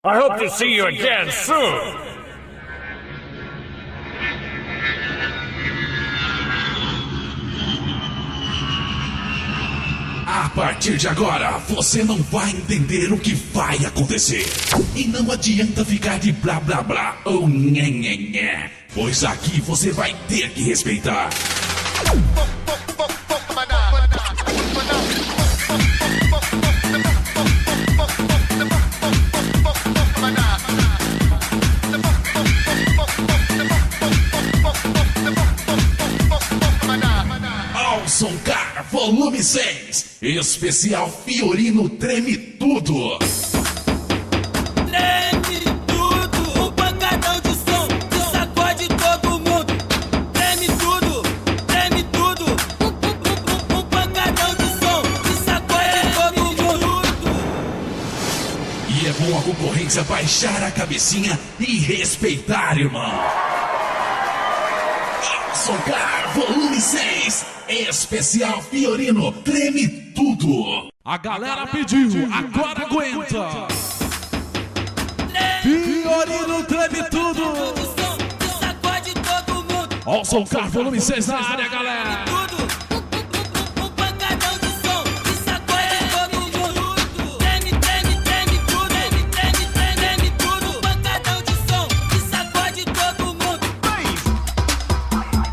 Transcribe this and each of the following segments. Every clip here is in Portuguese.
I hope to see you again soon. A partir de agora, você não vai entender o que vai acontecer. E não adianta ficar de blá blá blá ou nhé nhé nhé, pois aqui você vai ter que respeitar. Som Car Volume 6, especial Fiorino Treme Tudo. Treme tudo, um pancadão de som que sacode todo mundo. Treme tudo, um pancadão de som que sacode todo mundo. E é bom a concorrência baixar a cabecinha e respeitar, irmão. Som Car Volume 6, especial Fiorino Treme Tudo. A galera pediu, agora aguenta. Fiorino Treme Tudo. Que sacode todo mundo. Ó o Som Car Volume 6 na área, galera. Um pancadão de som que sacode todo mundo. Treme tudo. Treme tudo. Um pancadão de som que sacode todo mundo.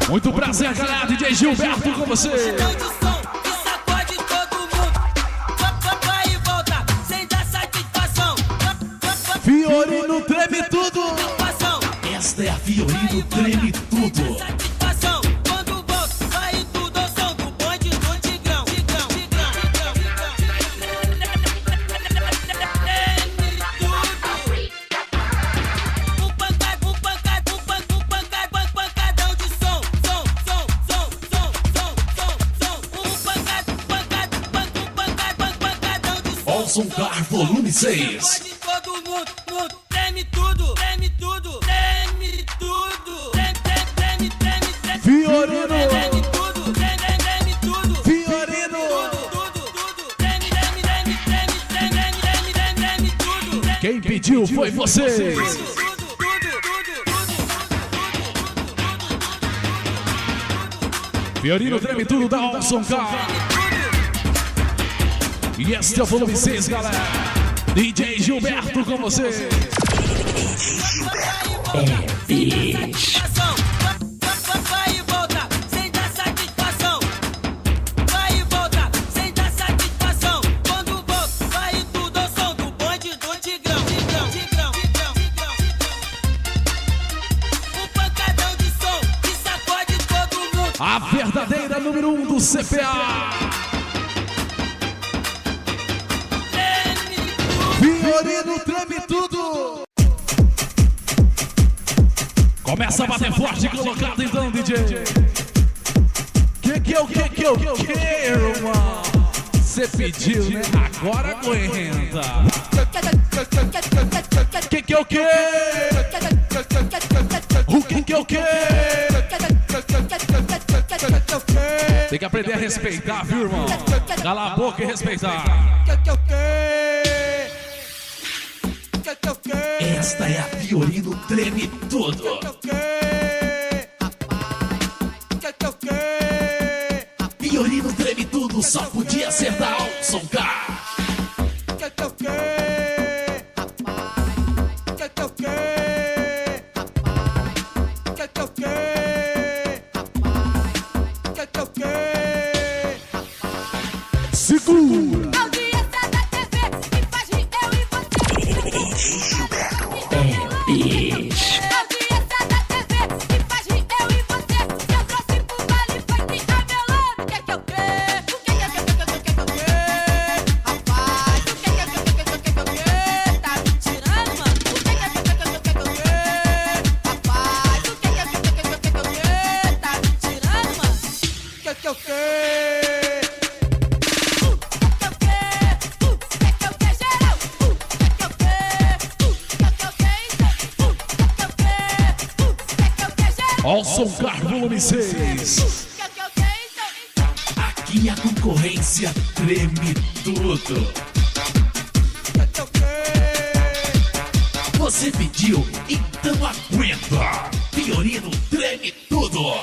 Muito prazer, galera. DJ Gilberto com você. Pancadão de som que sacode todo mundo. Vai e volta sem dar satisfação. Fiorino Treme Tudo. Esta é a Fiorino Treme Tudo. Satisfação quando volta, vai tudo ao som do bonde do Tigrão. Um pancadão de som. Um pancadão de som. Ó Som Car Volume 6. Pode todo mundo, treme tudo. Treme tudo. Fiorino. Treme tudo. Fiorino. Treme tudo. Quem pediu foi vocês. Fiorino Treme Tudo da All Som Car. E este é o Volume 6, galera. DJ Gilberto com você. Vai e volta sem dar satisfação. Vai e volta sem dar satisfação. Quando volta, vai tudo ao som do bonde do Tigrão. Um pancadão de som que sacode todo mundo. A verdadeira número 1 do CPA. Fiorino Treme Tudo. Começa a bater forte, colocado então, DJ. Que eu quero, irmão? Cê pediu, né? Agora aguenta. Que eu quero? O que eu quero? Tem que aprender a respeitar, viu, irmão? Cala a boca e respeitar. Esta é a Fiorino Treme Tudo. Fiorino Treme Tudo só podia ser da All Som Car. Segura. Audiência da TV que faz rir eu e você. Audiência da TV que faz rir eu e você. Eu trouxe pro vale foi que amelou. O que é que eu quero? O que é que eu quero? Rapaz, o que é que eu quero? Tá me tirando, mano? O que é que eu quero? Rapaz, o que é que eu quero? Tá me tirando, mano? O que é que eu quero? All Som Car Volume 6. Aqui a concorrência treme tudo. Você pediu, então aguenta. Fiorino treme tudo.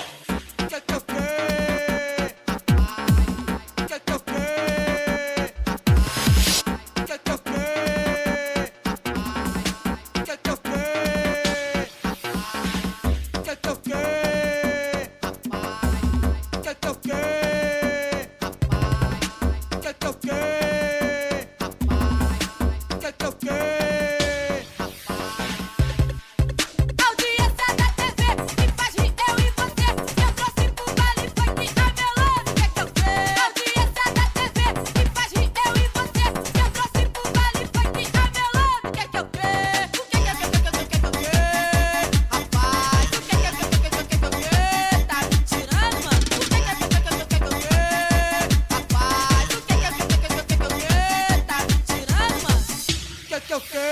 Audiência da TV que faz rir eu e você. Eu trouxe pro baile funk a melody. Quer que eu quero? Audiência da TV que faz rir eu e você. Eu trouxe pro baile funk a melody. Quer que eu quero? O que eu quero? Rapaz, o que eu quero? Tá me tirando, mano? O que eu quero? Rapaz, o que eu quero? Tá me tirando, mano? O que eu quero?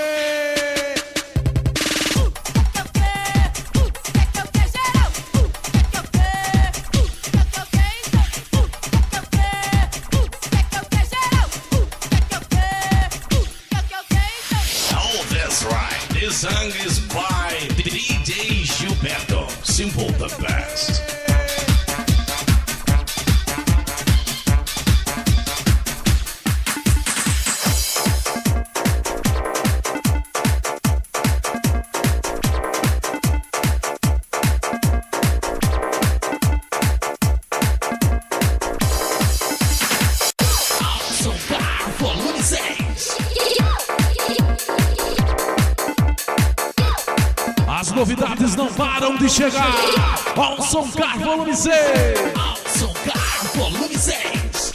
Oh, that's right. This song is by DJ Gilberto. Simple the best. Som Car Volume 6. As novidades não param de chegar. Ao Som Car Volume 6. Som Car Volume 6.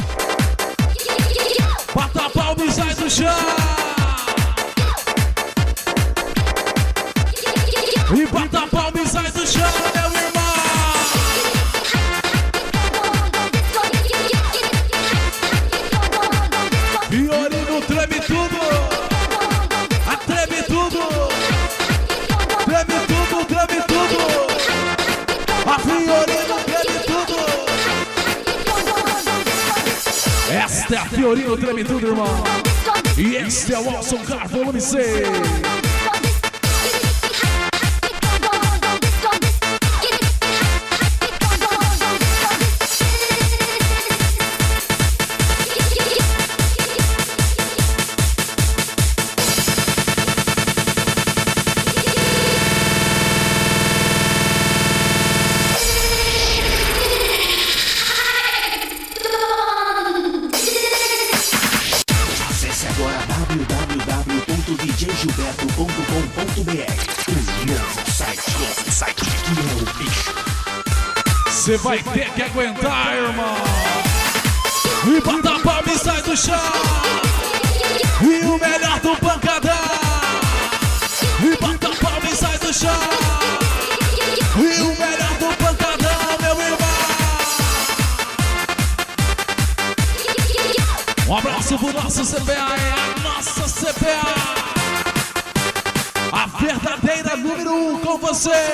Bata a palma e sai do chão. E bata a palma e sai do chão, meu irmão. Fiorino treme tudo. Treme tudo. Treme tudo, treme tudo. A Fiorino treme tudo. Esta é a Fiorino treme tudo, irmão. E este é o Som Car Volume 6. Acesse agora www.djgilberto.com.br. O novo site que é o bicho. Você vai ter que aguentar, irmão. E bota a palma e sai do chão. E o melhor do pancadão. E bota a palma e sai do chão. E o melhor do pancadão, meu irmão. Um abraço pro nosso CPA, é a nossa CPA. A verdadeira número 1 com você.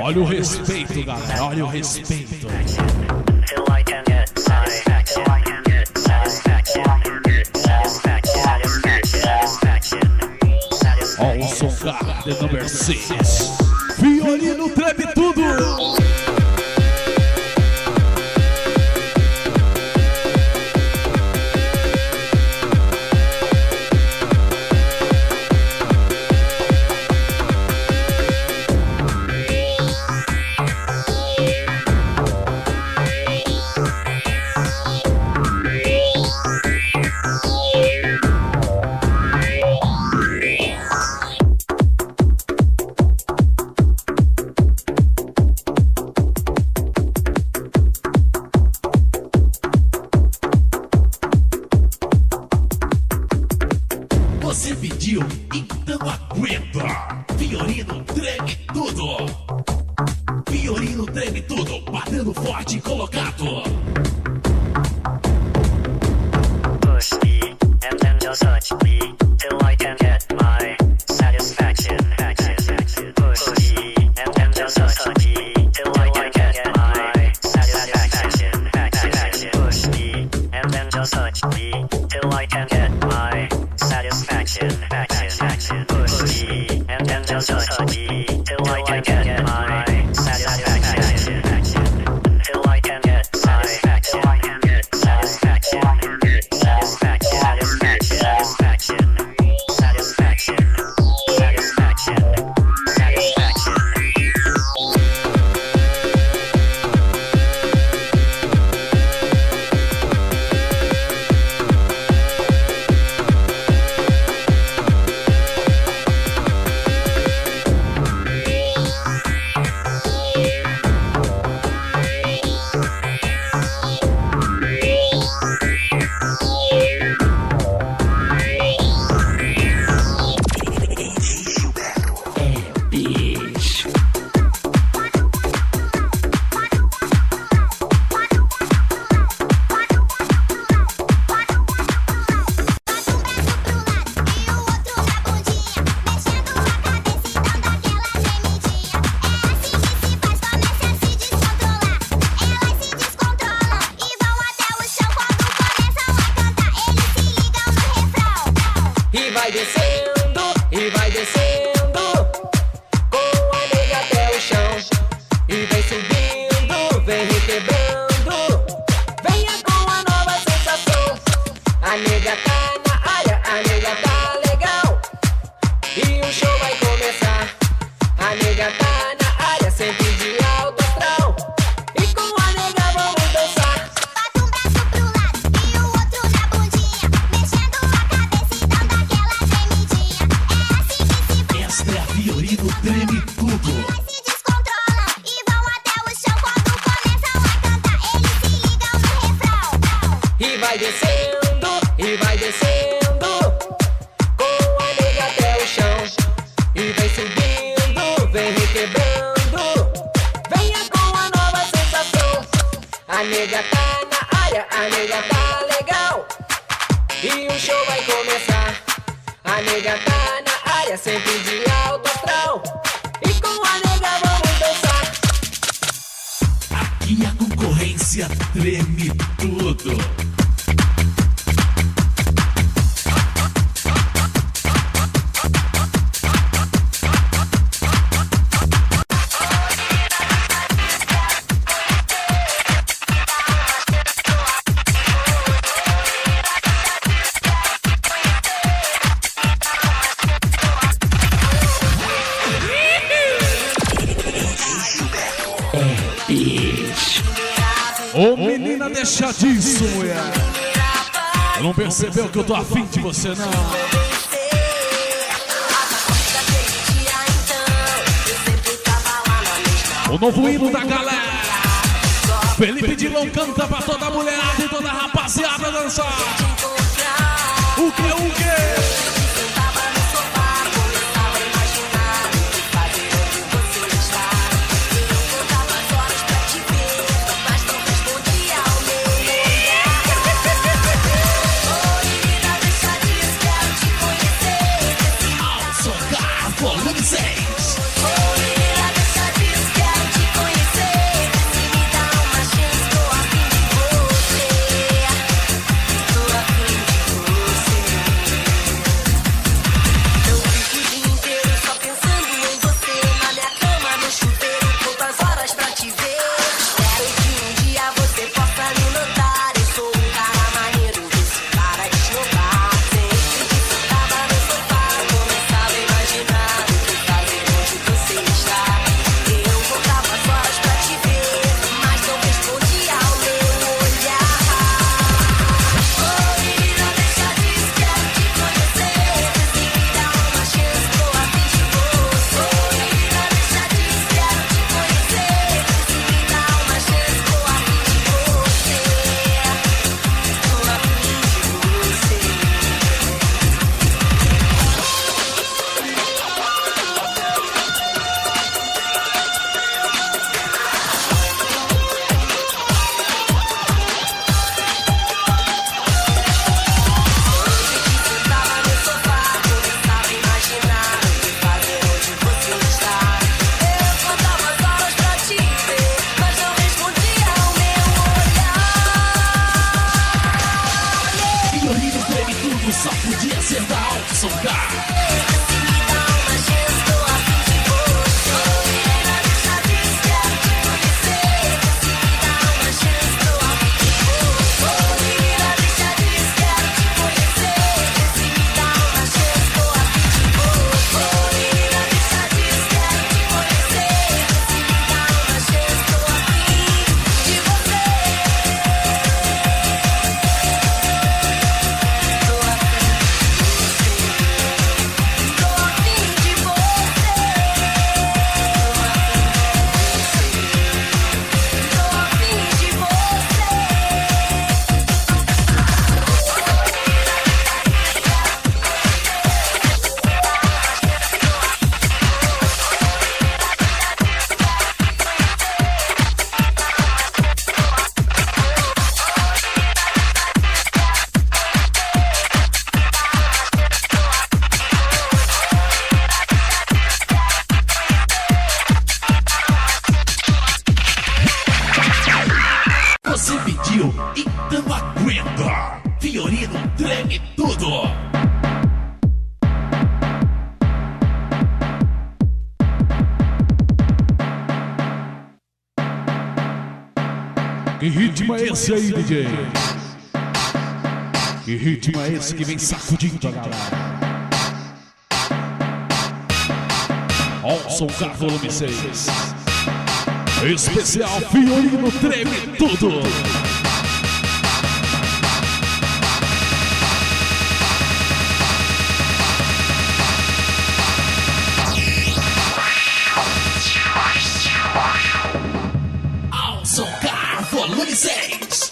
Olha o respeito, galera. Olha o respeito. Ó, o som Garden number 6. Violino treme tudo. Você pediu, então aguenta. Fiorino treme tudo. Fiorino treme tudo, batendo forte e colocado. Push me and then just touch me till I can get my satisfaction. Push me and then just touch me till I can get my satisfaction. Push me and then just touch me till I can get my satisfaction. Push me and then just touch me till I can get my satisfaction. Till I can get satisfaction. Satisfaction. Aqui a concorrência treme tudo. Ô menina, deixa disso, mulher. Não percebeu que eu tô afim de você, não? O novo hino da galera. Felipe Dilon canta pra toda a mulherada e toda a rapaziada dançar. O que, o que? Você pediu, então aguenta. Fiorino treme tudo. Que ritmo é esse aí, DJ? Que ritmo é esse que vem sacudindo a galera? Olson Car Volume 6. Especial Fiorino treme tudo. Olson Car Volume 6.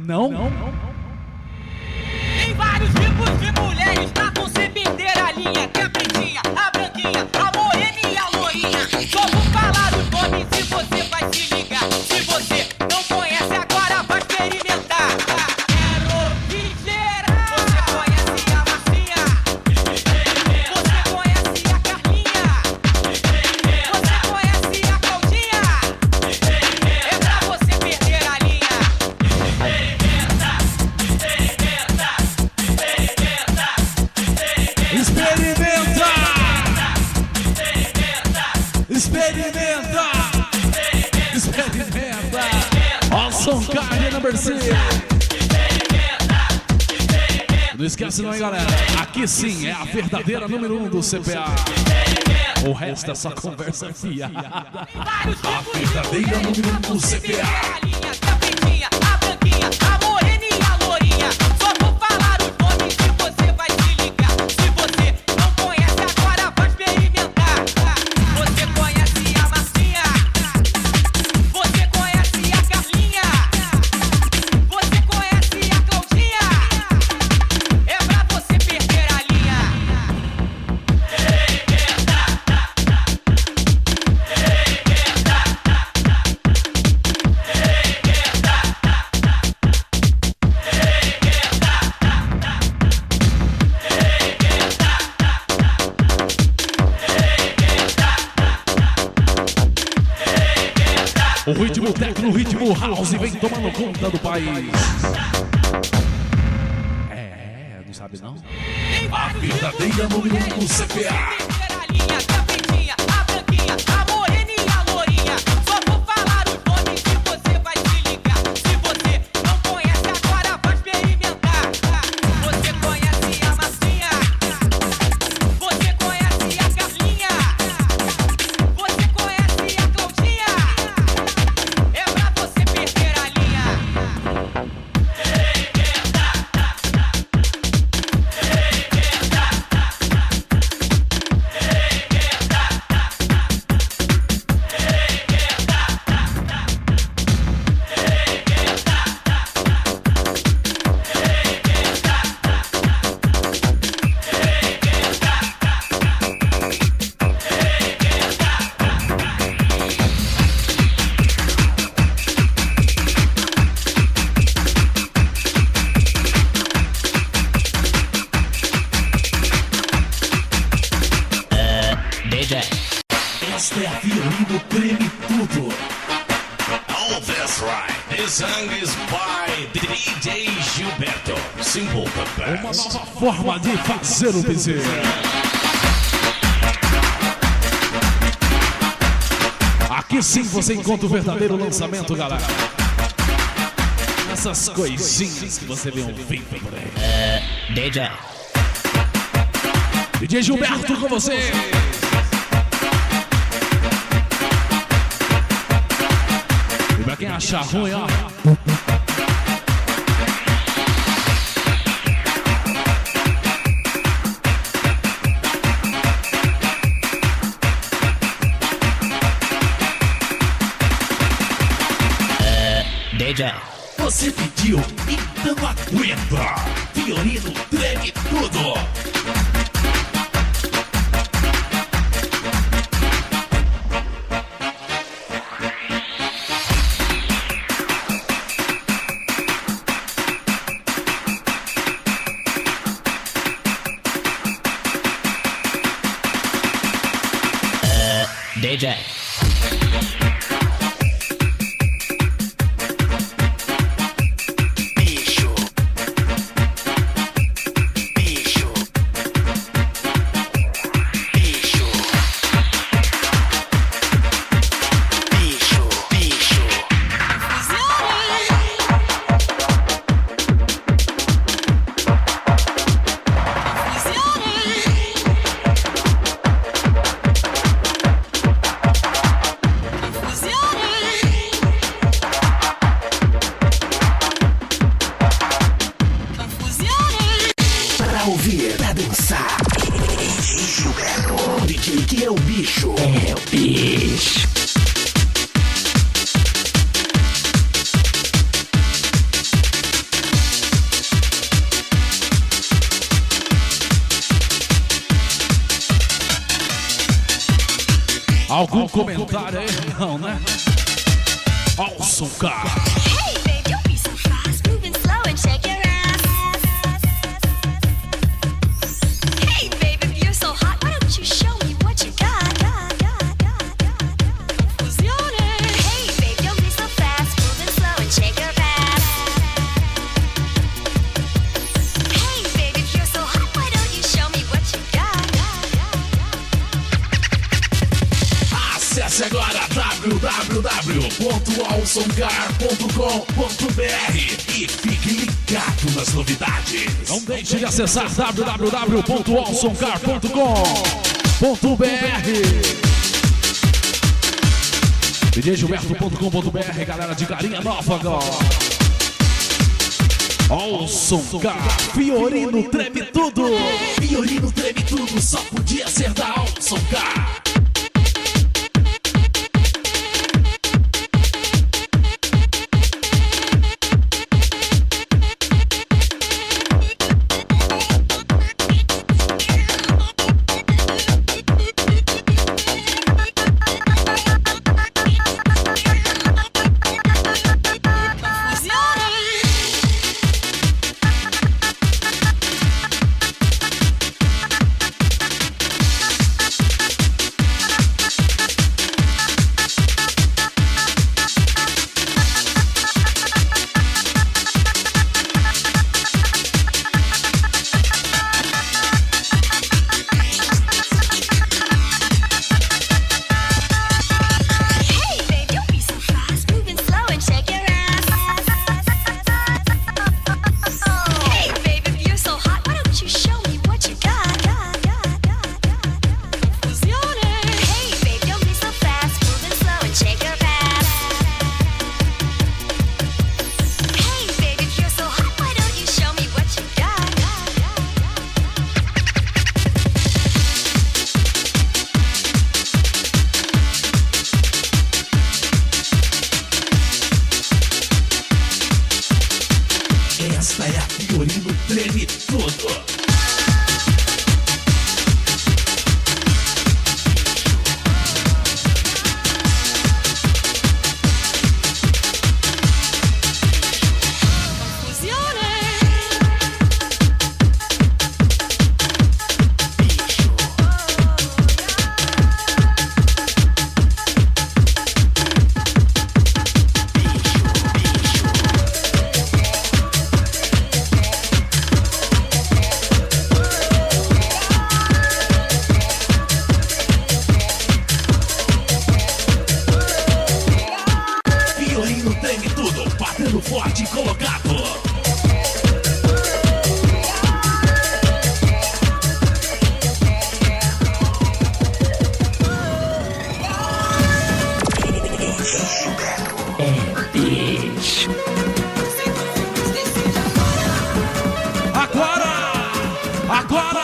Não? Tem vários tipos de mulheres pra você perder a linha. Que a pretinha, a branquinha, a morena e a loirinha. Só vou falar os nomes e você vai se ligar. Se você não conhece agora vai experimentar. Quero te gerar. Você conhece a Marcinha? Você conhece a Carlinha? Você conhece a Claudinha? É pra você perder a linha. Experimenta! Olson Car Number 6. Não esquece não, hein, galera? Aqui sim é a verdadeira número 1 do CPA. O resto é só conversa fiada. A verdadeira número 1 do CPA. O ritmo techno, o ritmo house vem tomando conta do país. Não sabe não? A verdadeira número 1 do CPA. song is by DJ Gilberto. Simple but Uma fast. nova forma de fazer o PC. Aqui sim você encontra o verdadeiro lançamento, galera. Essas coisinhas que você vê ouvindo por aí. DJ Gilberto com você. E pra quem achar ruim, ó. Você pediu, então aguenta. Fiorino treme tudo. DJ. Bicho. Bicho. Bicho. Bicho. Bicho. Pra ouvir, pra dançar. DJ Gilberto. DJ que é o bicho. É o bicho. Algum comentário aí? Não, né? Awesome, cara. Hey, babe, don't be so fast. Moving slow and shake your ass. Hey, babe, if you're so hot, why don't you show me what you got? Hey, babe, don't be so fast. Moving slow and shake your ass. Hey, babe, if you're so hot, why don't you show me what you got? Acesse agora www.awesomcar.com.br e fique ligado nas novidades. Não deixe de acessar www.awesomcar.com.br. DJGilberto.com.br, galera de carinha nova agora. Awesome Car, Fiorino treme tudo. Fiorino treme tudo, só podia ser da Awesome Car. Hey, babe, don't be so fast. Moving slow and shake your ass. Hey, babe, if you're so hot, why don't you show me what you got? Hey, babe, don't be so fast. Moving slow and shake your ass. Hey, babe, if you're so hot, why don't you show me what you got? Esta é a Fiorino treme tudo. beijo forte colocado. Agora,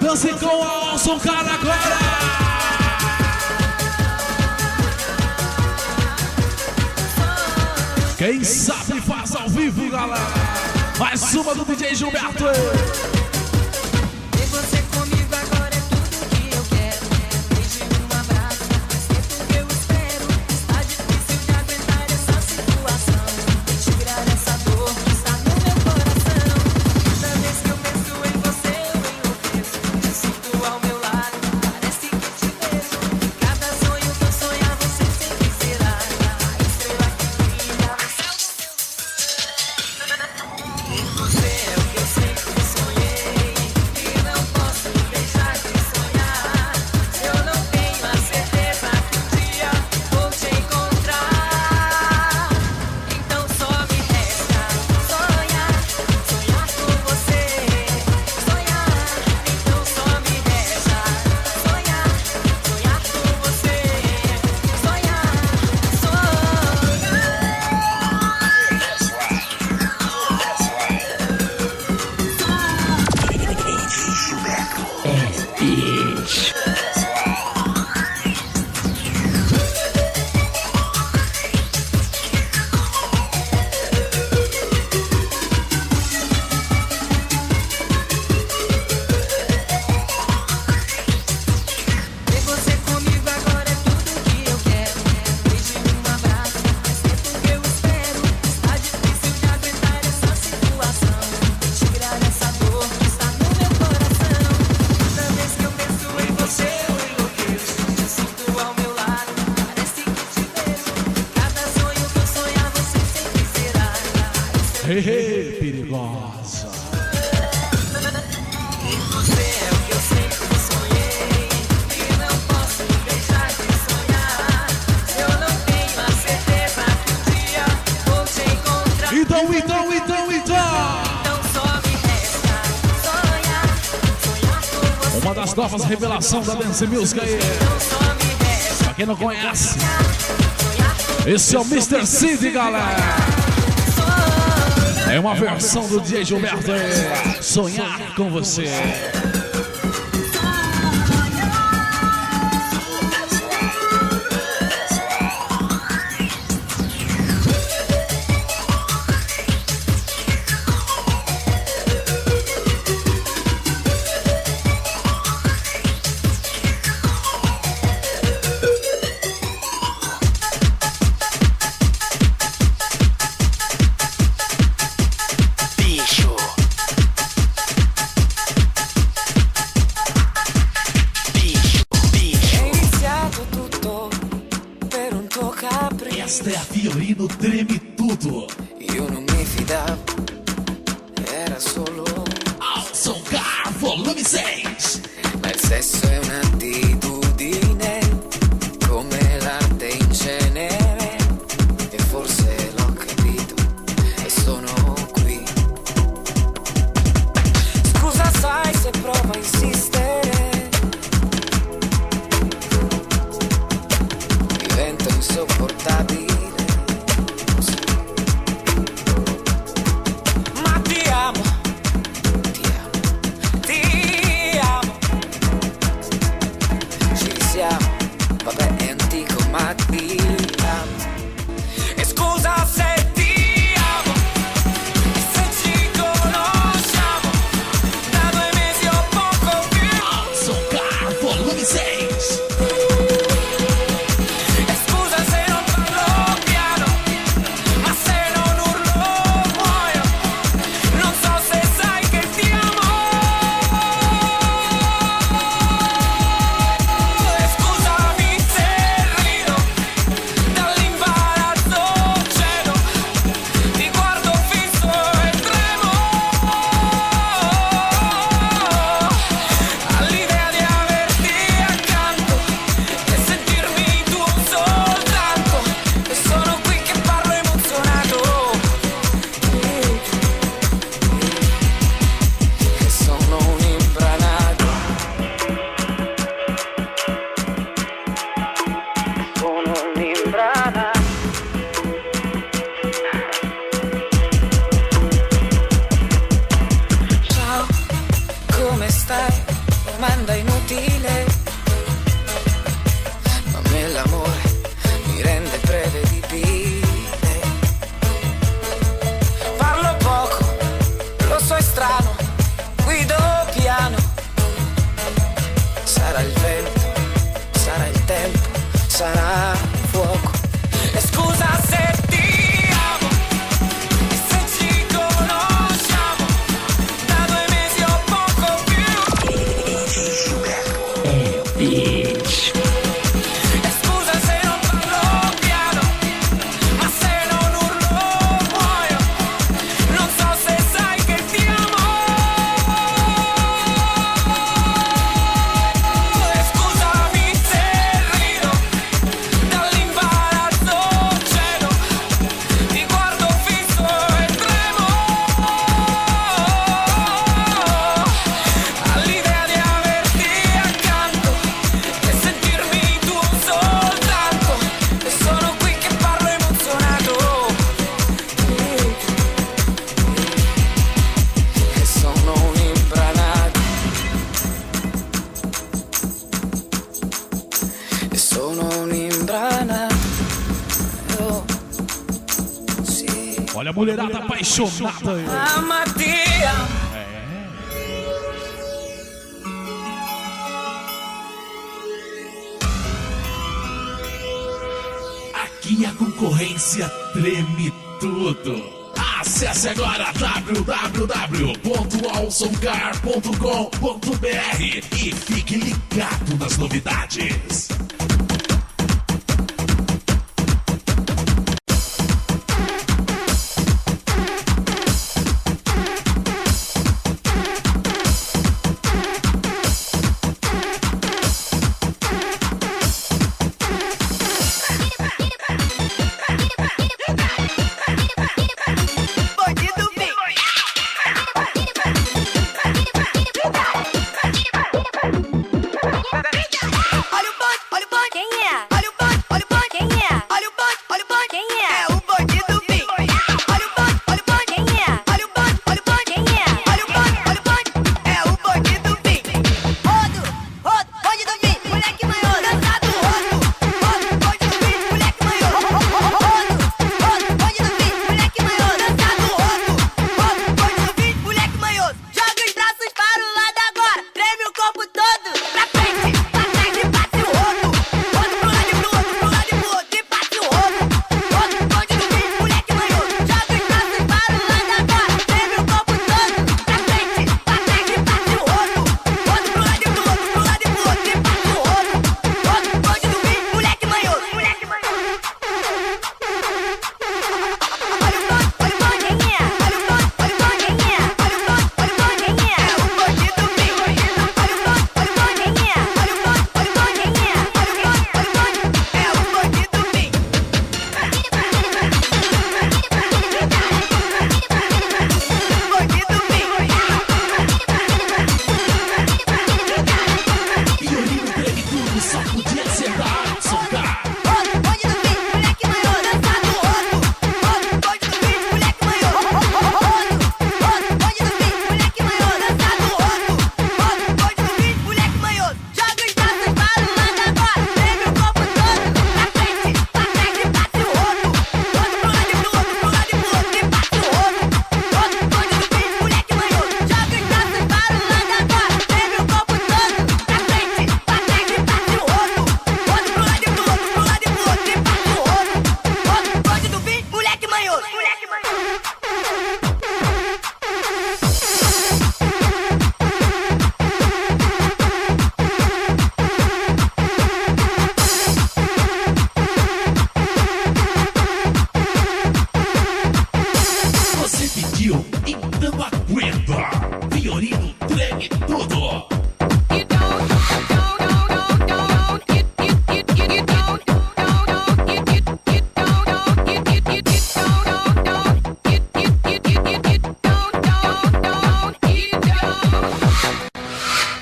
dance com a Alson, cara, agora. Quem sabe faz ao vivo, galera. Mais uma do DJ Gilberto. Ter você comigo agora é tudo que eu quero. Beijo e um abraço, faz tempo que eu espero. Está difícil de aguentar essa situação e tirar essa dor que está no meu coração. Cada vez que eu penso em você, eu enlouqueço. Te sinto ao meu lado, parece que te vejo. Cada sonho que eu sonhar, você sempre será a estrela que brilha no céu do seu Você é o que eu sempre sonhei e não posso deixar de sonhar. Se eu não tenho a certeza que um dia vou te encontrar, então só me resta sonhar, sonhar com você. Sonhar, então só me resta sonhar, sonhar com você. Sonhar, ter você comigo agora é tudo que eu quero. Beijo e um abraço, faz tempo que eu espero. Está difícil de aguentar essa situação e tirar essa dor que está no meu coração. Cada vez que eu penso em você, eu enlouqueço. Te sinto ao meu lado, parece que te vejo. Cada sonho que eu sonhar, você sempre será. Hey, hey, perigosa. Você é o que eu sempre sonhei e não posso deixar de sonhar. Se eu não tenho a certeza que um dia vou te encontrar, Então. então só me resta sonhar, sonhar com você. Uma das novas revelações da Dance Music aí. Então só me resta Pra quem não conhece, sonhar com esse é o Mr. Cid, galera. É uma versão do DJ Gilberto aí. Sonhar com você. Bicho. È iniziato tutto per un tuo capriccio. Esta é a Fiorino Treme Tudo. Io non mi fidavo, era solo, Alson Car Volume 6. ma il sesso è un'attitudine, come l'arte in cenere. E forse l'ho capito e sono qui. Scusa, sai se provo a insistere, divento insopportabile. Ma ti amo, ti amo, ti amo. sarà fuoco. E scusa se ti amo, e se ci conosciamo da 2 mesi o poco più. Bitch. E scusa se non parlo piano, ma se non urlo muoio. Non so se sai che ti amo. E scusami se rido, dall'imbarazzo cedo, ti guardo fisso e tremo all'idea di averti accanto e sentirmi tuo soltanto. E sono qui che parlo emozionato e sono un imbranato. E sono un imbranato. Sì. Olha a mulherada apaixonada aí. Ah, Mattia. Aqui a concorrência treme tudo. Acesse agora www.alsoncar.com.br e fique ligado nas novidades. Bandido vem. Olha o bonde, quem é? Olha o bonde, quem é? Olha o bonde, quem é? É o bandido vem. Olha o bonde, quem é? Olha o bonde, quem é? Olha o bonde, é o bandido vem. Rodo, bandido vem, moleque maior, dançado, rodo, bandido vem, moleque maior, rodo, bandido vem, moleque maior, dançado, rodo, bandido vem, moleque maior. Joga os braços para o lado agora, treme o corpo todo pra frente, pra trás e bate o rodo, rodo pro lado e pro outro e bate o rodo, bandido vem, moleque maior. Joga os braços para o lado agora, treme o corpo todo pra frente, pra trás e bate o rodo, rodo pro lado e pro outro e bate o rodo, bandido vem, moleque maior. Olha o bonde, quem é? Olha o bonde, quem é? Olha o bonde, quem é? É o bandido vem. Olha o bonde, quem é? Olha o bonde, quem é? É o bandido vem. Bandido vem. Violino treme tudo, só podia sentar, soltar. Bandido vem, moleque maior, dançado, rodo, bandido vem, moleque maior, bandido vem, moleque maior, dançado, rodo, bandido vem, moleque maior. Joga os braços para o lado agora, treme o corpo todo pra frente, pra trás e bate o rodo, rodo pro lado e pro outro e bate o rodo, bandido vem, moleque maior. Joga os braços para o lado agora, treme o corpo todo pra frente, pra trás e bate o rodo, rodo pro lado e pro outro e bate o rodo, bandido vem, moleque maior. Você pediu, então aguenta. Violino treme tudo.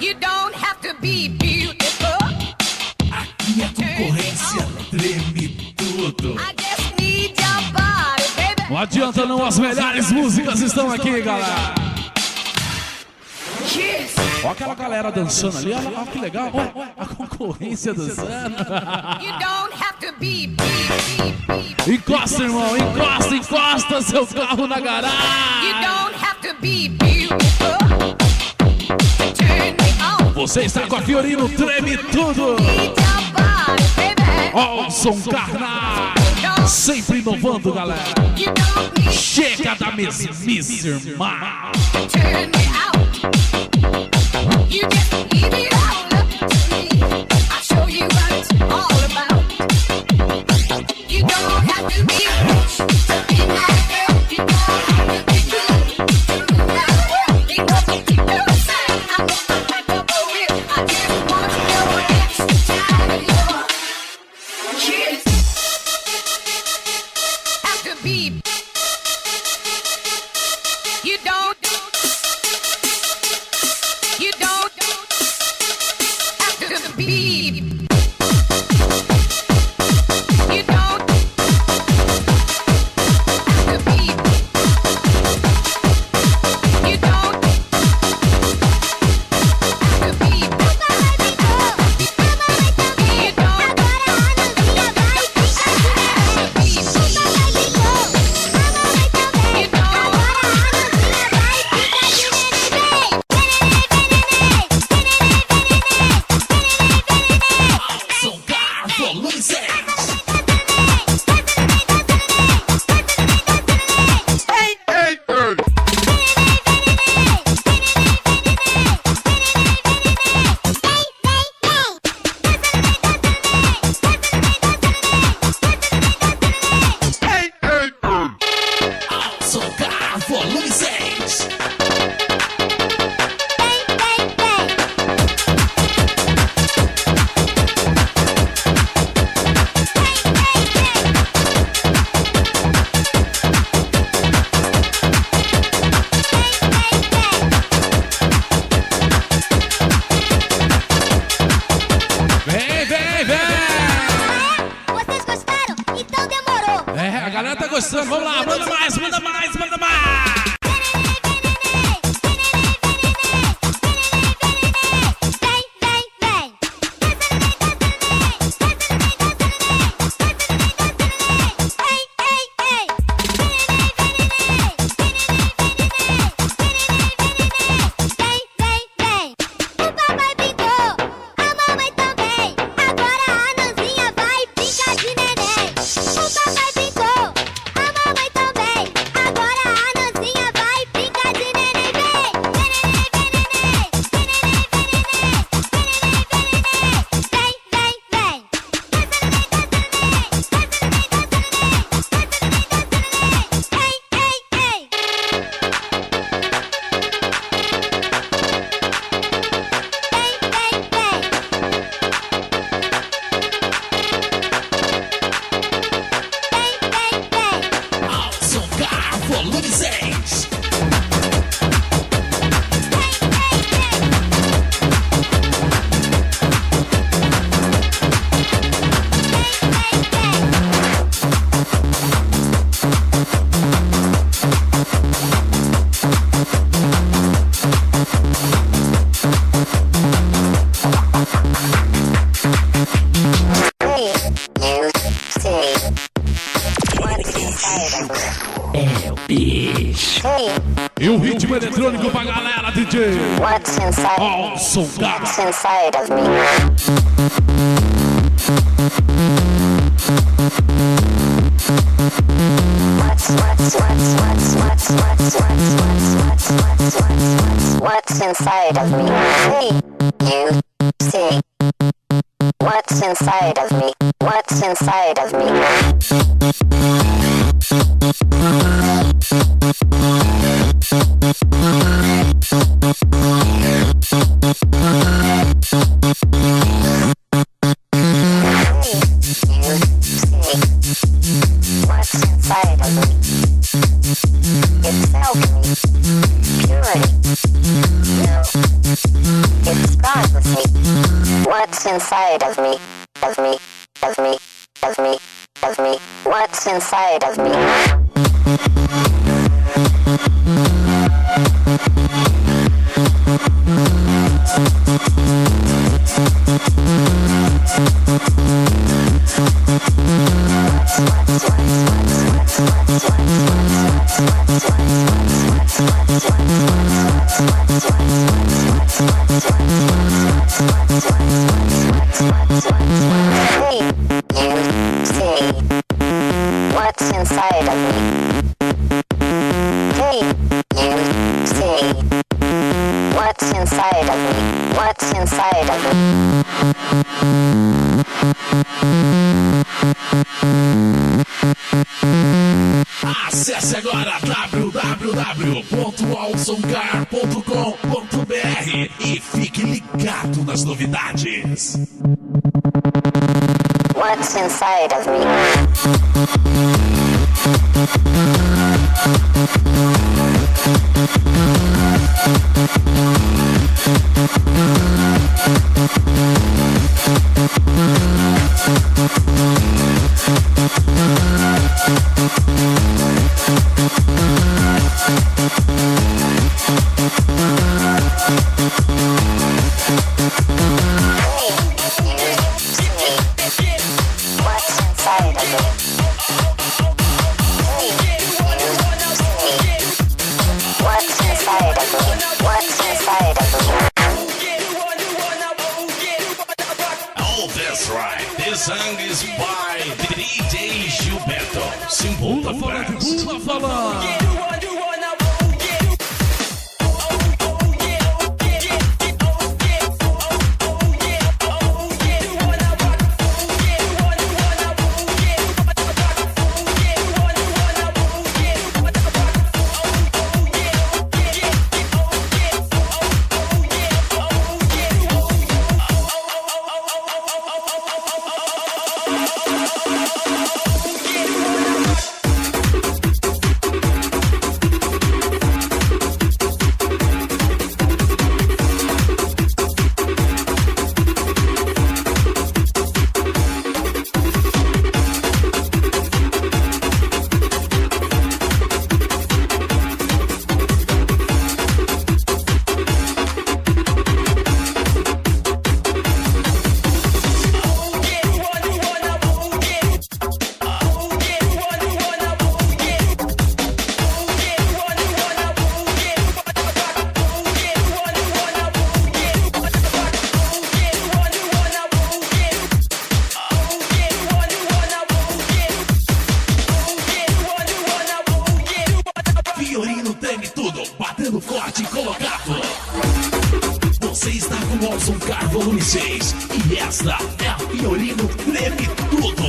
You don't have to be beautiful. Aqui a concorrência treme tudo. I just need your body, baby. Não adianta não, as melhores músicas estão aqui, galera. Kiss. Olha aquela galera dançando ali, olha que legal. Olha a concorrência dançando. You don't have to be Encosta, irmão, encosta seu carro na garagem. You don't have to be beautiful to turn me on. Você está com a Fiorino, treme tudo. Need your body, baby. Ó, o som carnal. Sempre inovando, galera. Chega da mesmice, irmão. Turn me out. You just leave it all up to me. I'll show you what it's all about. You don't have to be rich to be my girl. You don't have to be good to rule the world. Because you keep your side, I'm gonna back up a whip. I just want your extra time. Your kids have to be. You don't have to be. You don't have to be. You don't have to be. Vocês gostaram? Então demorou. É, a galera tá gostando. Vamos lá, manda mais, manda mais, manda mais. E o ritmo eletrônico pra galera, DJ. What's inside? Ó, o som What's inside of me? What's inside of me? Hey, you see? What's inside of me? What's inside of me? What's inside of me? It's alchemy, purity. No, it's God with me. What's inside of me? Of me, of me, of me, of me. What's inside of me? Hey, you see what's inside of me? Can you see what's inside of me? What's inside of me? Acesse agora www.alsoncar.com.br e fique ligado nas novidades. What's inside of me? Oh, that's right. This song is by DJ Gilberto. Simple Pula falando, pula falando. Fiorino treme tudo, batendo forte e colocado. Você está com o Alson Car Volume 6 e esta é a Fiorino treme tudo.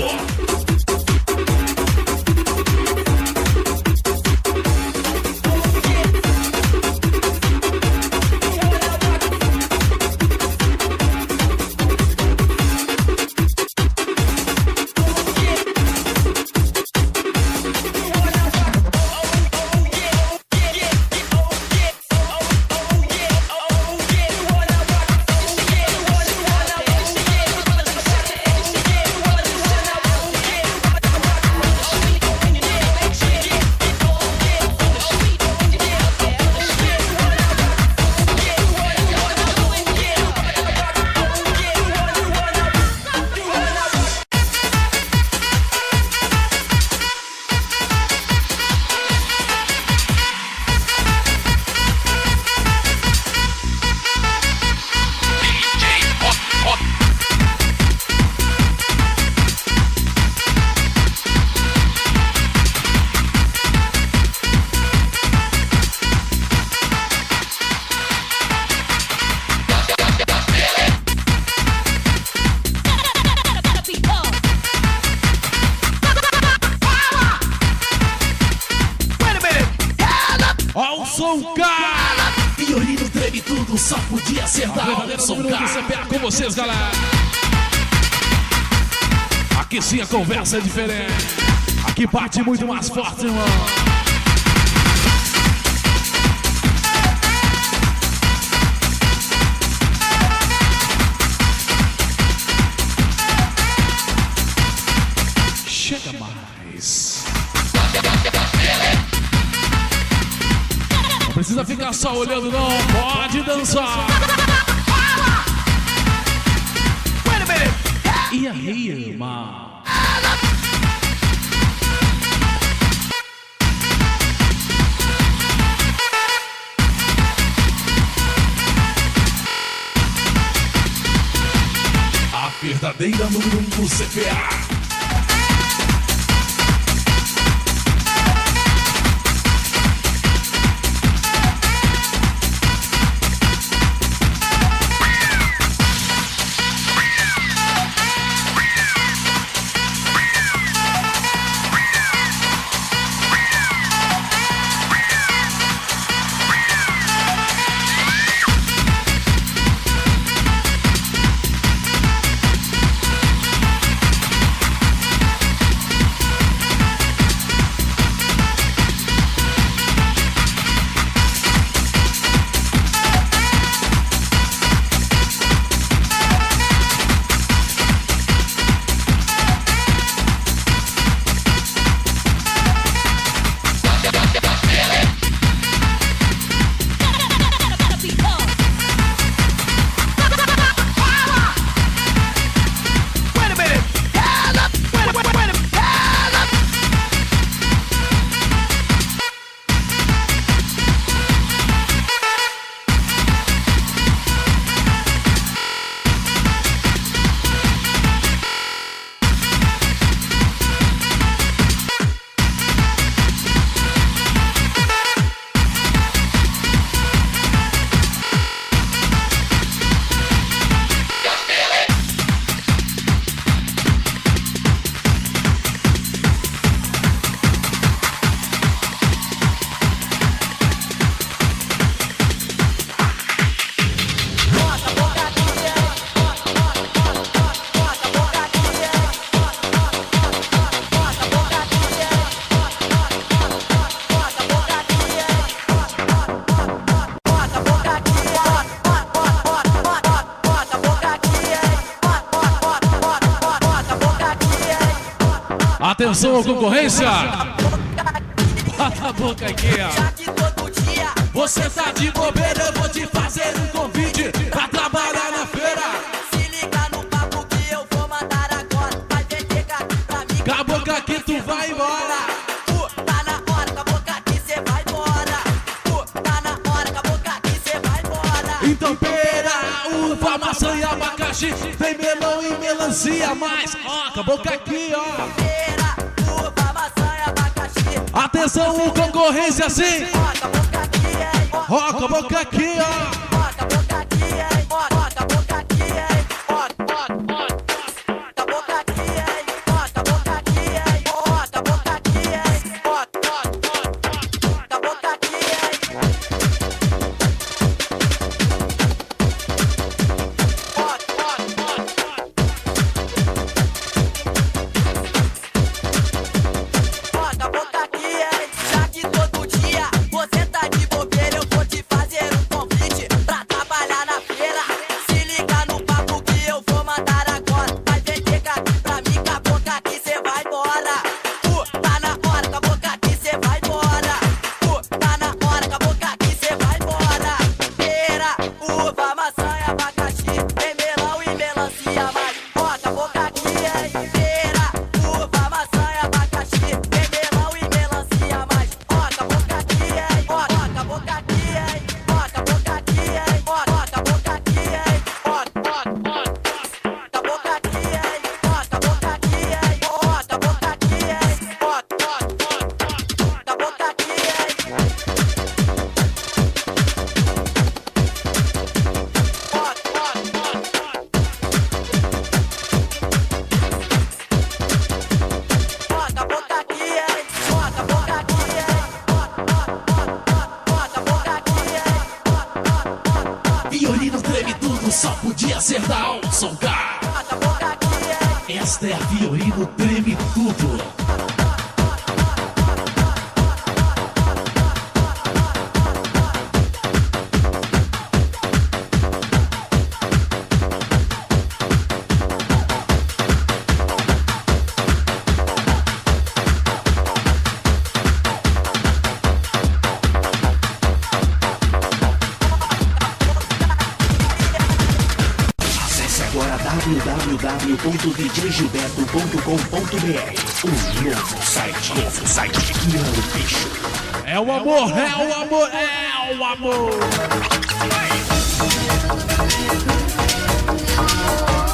Alson Car! Fiorino treme tudo, só podia ser da Alson Número do CPA Car. com vocês, galera. Aqui sim a conversa é diferente. Aqui bate muito mais forte, irmão. Chega mais. Não precisa ficar só olhando, não. Pode dançar. E aí, irmão? A verdadeira número 1 do CPA. Atenção, concorrência! Bota a boca aqui, ó. Já que todo dia Você tá de bobeira, eu vou te fazer um convite pra trabalhar na feira. se liga no papo que eu vou mandar agora. Vai vender aqui pra mim. Com a boca aqui tu vai embora. Tá na hora, com a boca aqui cê vai embora. Tá na hora, com a boca aqui cê vai embora. Então pera, uva, maçã e abacaxi. Tem melão e melancia, mas ó, com a boca aqui, ó. Pera, uva, maçã e abacaxi. Atenção, concorrência sim. Ó, com a boca aqui, hein? Ó, Ó, com a boca aqui, ó. com a boca aqui, hein? Ó, com a boca aqui, hein? Ó, com a boca aqui, hein? Ó, com a boca aqui, hein? Ó, com a boca aqui, hein? Ó, com a boca aqui, hein? Bota a boca aqui, hein? Já que todo dia você tá de bobeira, eu vou te fazer um convite pra trabalhar na feira. Se liga no papo que eu vou mandar agora. Vai vender aqui pra mim, com a boca aqui cê vai embora. Tá na hora, com a boca aqui cê vai embora. Tá na hora, com a boca aqui cê vai embora. Pera, uva, maçã e abacaxi. Tem melão e melancia, mas bota a boca aqui, hein? Pera, uva, maçã e abacaxi. Tem melão e melancia, mas bota a boca aqui, hein? Bota a boca aqui, hein? Bota a boca aqui, hein? Bota a boca aqui, hein? Bota a boca aqui, hein? Bota a boca aqui, hein? Bota a boca aqui, hein? Bota a boca aqui, hein? Bota a boca aqui, hein? Bota a boca aqui, hein? Bota a boca aqui, hein? Violino treme tudo, só podia ser da Olson Car. Bota a boca aqui, hein? Esta é a Violino treme tudo. Acesse agora www.djgilberto.com.br. O novo site que ama o bicho. É o amor, é o amor, é o amor.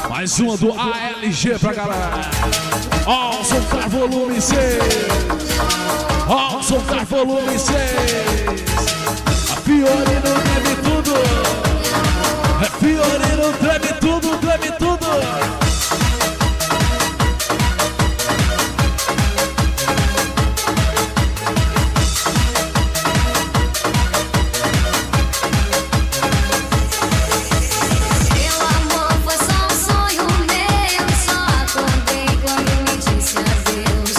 Mais uma do ALG pra galera. Olson Car volume 6. Olson Car volume 6. A Fiorino treme tudo. É Fiorino treme tudo, treme tudo. Meu amor foi só um sonho meu, só acordei quando me disse adeus.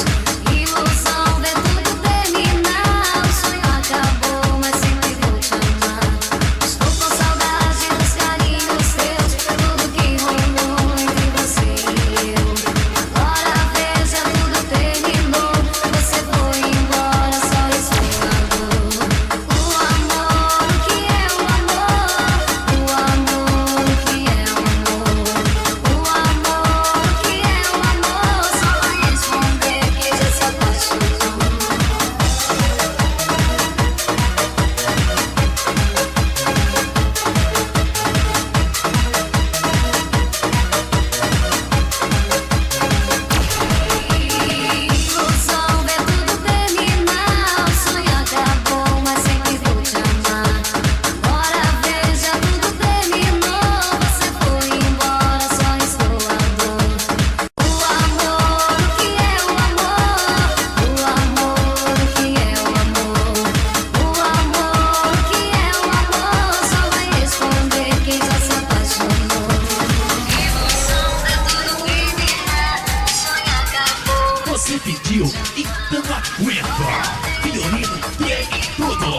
Ilusão ver tudo terminar, o sonho acabou, mas sempre vou te amar. Estou com saudade dos carinhos teus, tudo que rolou entre você e eu. Agora veja, tudo terminou, você foi embora, só estou a dor. O amor, o que é o amor? O amor, o que é o amor? O amor, o que é o amor? Só vai responder que já se apaixonou. Ilusão ver tudo terminar, o sonho acabou, mas sempre vou te amar. Agora veja, tudo terminou, você foi embora, só estou a dor. O amor, o que é o amor? O amor, o que é o amor? O amor, o que é o amor? Só vai responder quem já se apaixonou. Ilusão ver tudo terminar, o sonho acabou. Você pediu, então aguenta. Violino treme tudo.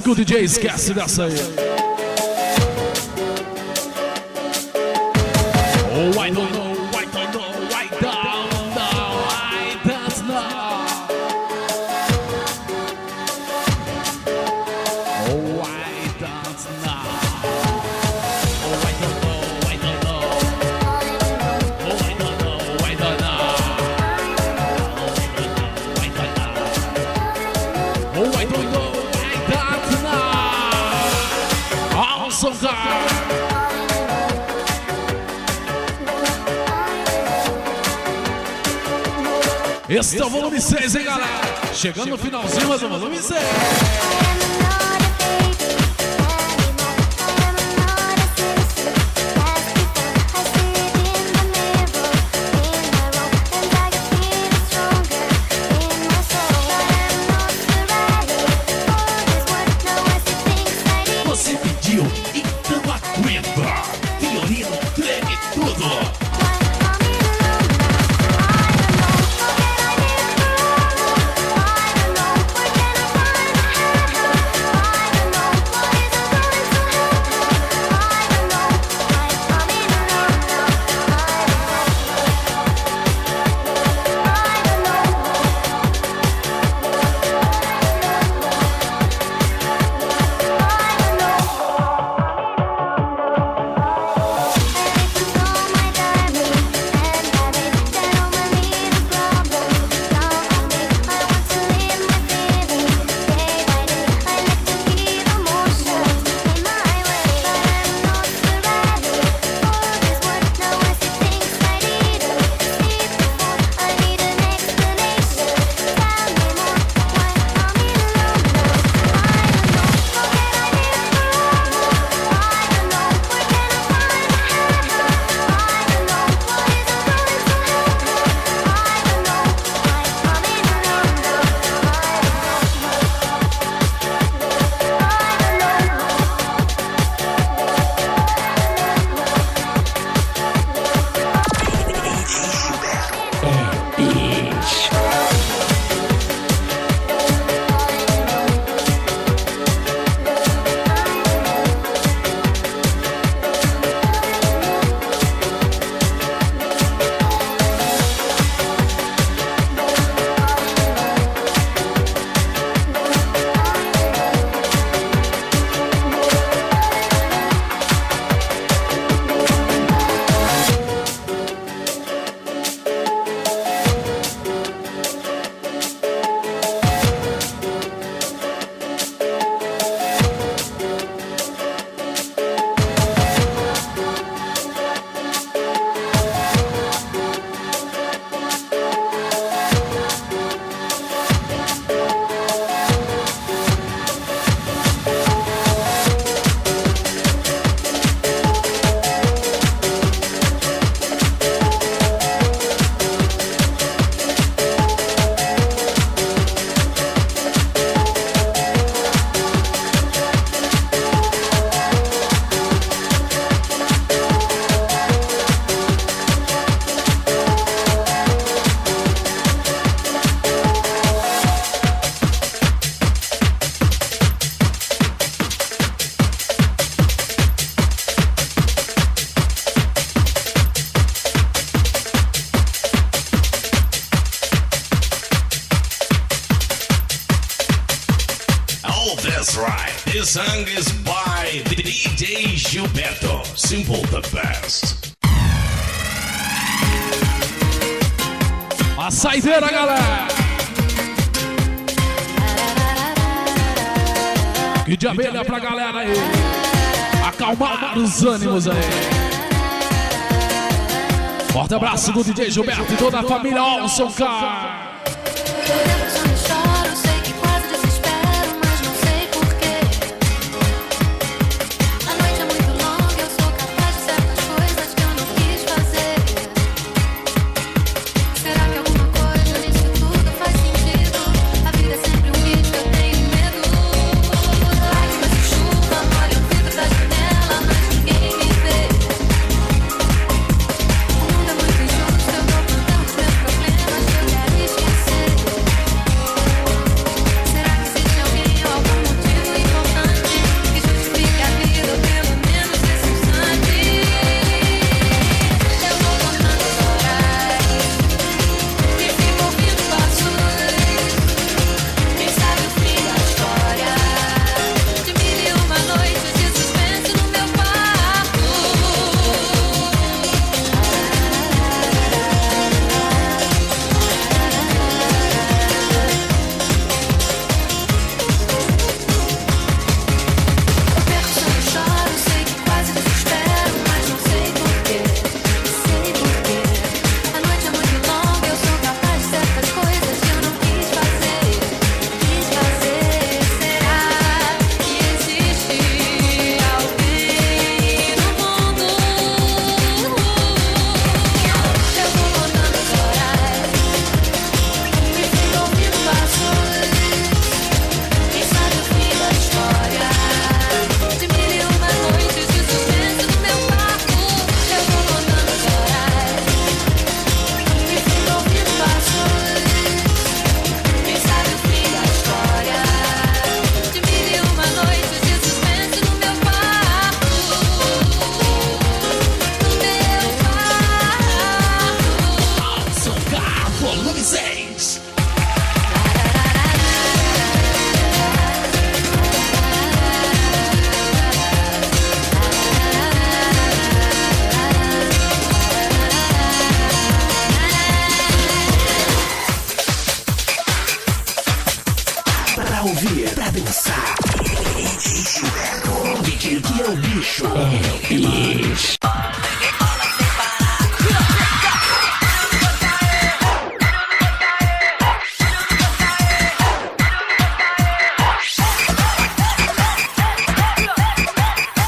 que o DJ esquece dessa aí. Oh, I don't know, I don't know, I don't know, I don't know. Oh, I don't know. Oh, I don't know, I don't know. Oh, I don't know, I don't know. Oh, I don't know, I don't know. Awesome guy. Esse é o volume 6, hein, galera? Chegando no finalzinho, mas o volume 6. Você pediu, então aguenta. Violino treme tudo. That's right. This song is by DJ Gilberto. Simple the best. A saideira, galera. Que de abelha pra galera aí. Acalmar os ânimos aí. Forte abraço do DJ Gilberto e toda a família Olson, cara.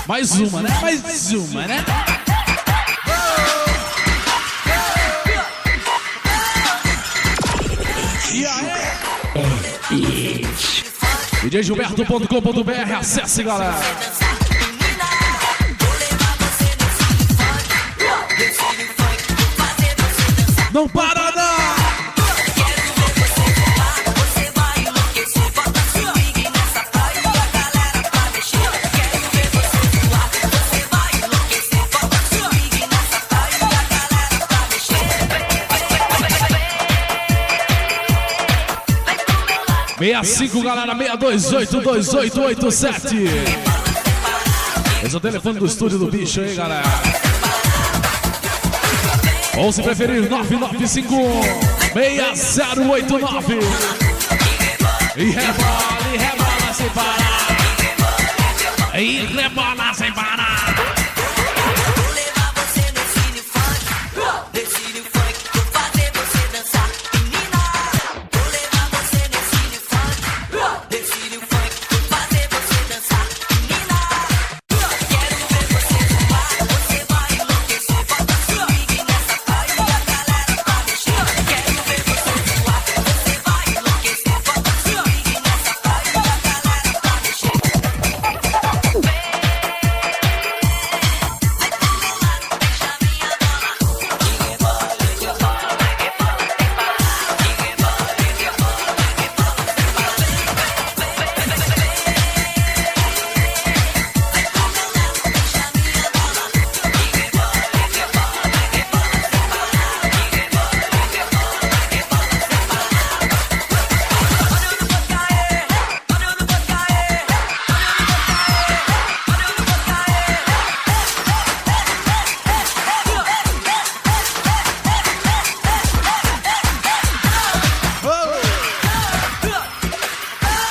Mais uma, né? Mais uma, né? E aí? DJGilberto.com.br, acesse, galera. Não para, não! Meia 5, galera, 6282887. Esse é o telefone do estúdio do bicho aí, galera. Ou se preferir, 9951-6089. E rebola sem parar. E rebola sem parar.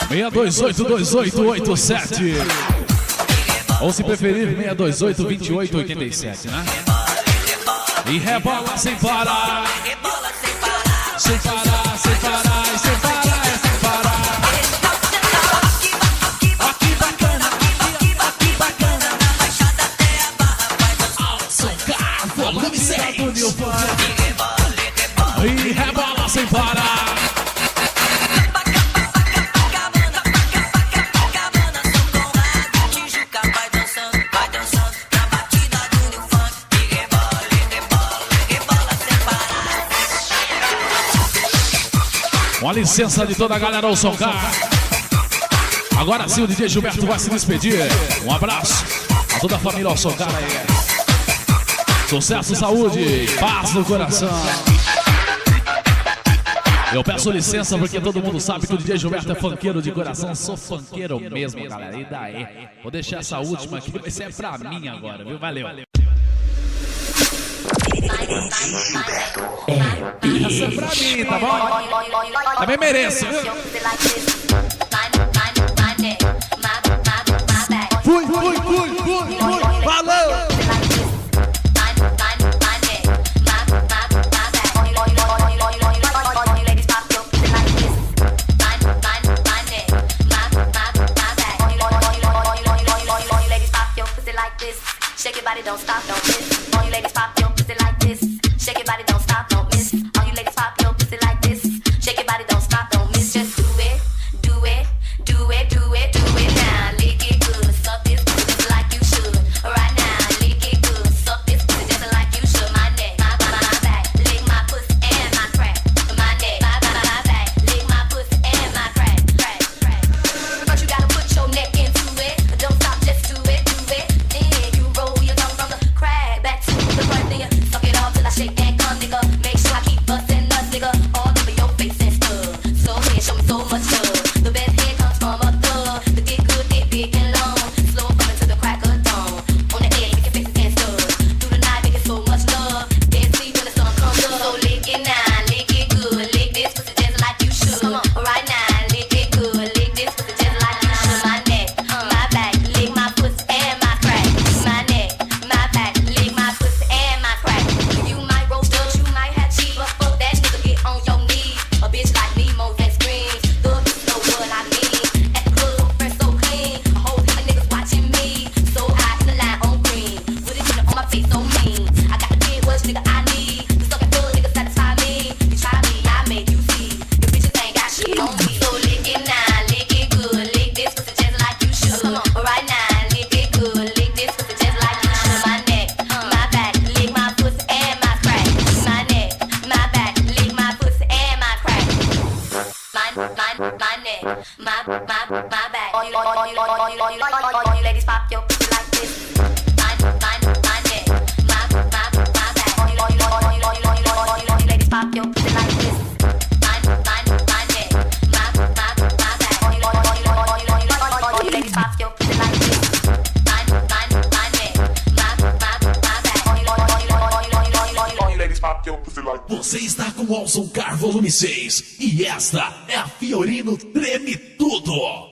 Meia 282887. Ou se preferir, 6282887, né? E rebola sem parar. Sem parar, sem parar, sem parar, sem parar. Aqui bacana, aqui bacana. Na Baixada até a Barra vai dançar. Socar, volume 6 do New Fun. E rebola sem parar. Com a licença de toda a galera ao Socar. Agora sim o DJ Gilberto vai se despedir. Um abraço a toda a família ao Socar aí. Sucesso, saúde, paz no coração. Eu peço licença porque todo mundo sabe que o DJ Gilberto é funkeiro de coração. Sou funkeiro mesmo, galera. E daí? Vou deixar essa última aqui, mas é pra mim agora, viu? Valeu. Essa é pra mim, tá bom? Também mereço, viu? Fui, valeu! Shake your body, don't stop, don't miss. All you ladies pop your pussy like this. Shake your body, don't stop, don't miss. All you ladies pop your pussy like this. Shake your body, don't stop, don't miss. Just do it, do it, do it, do it, do it now. Lick it good, suck this pussy like you should. Você está com o All Soul Car Volume 6 e esta é a Fiorino Treme Tudo.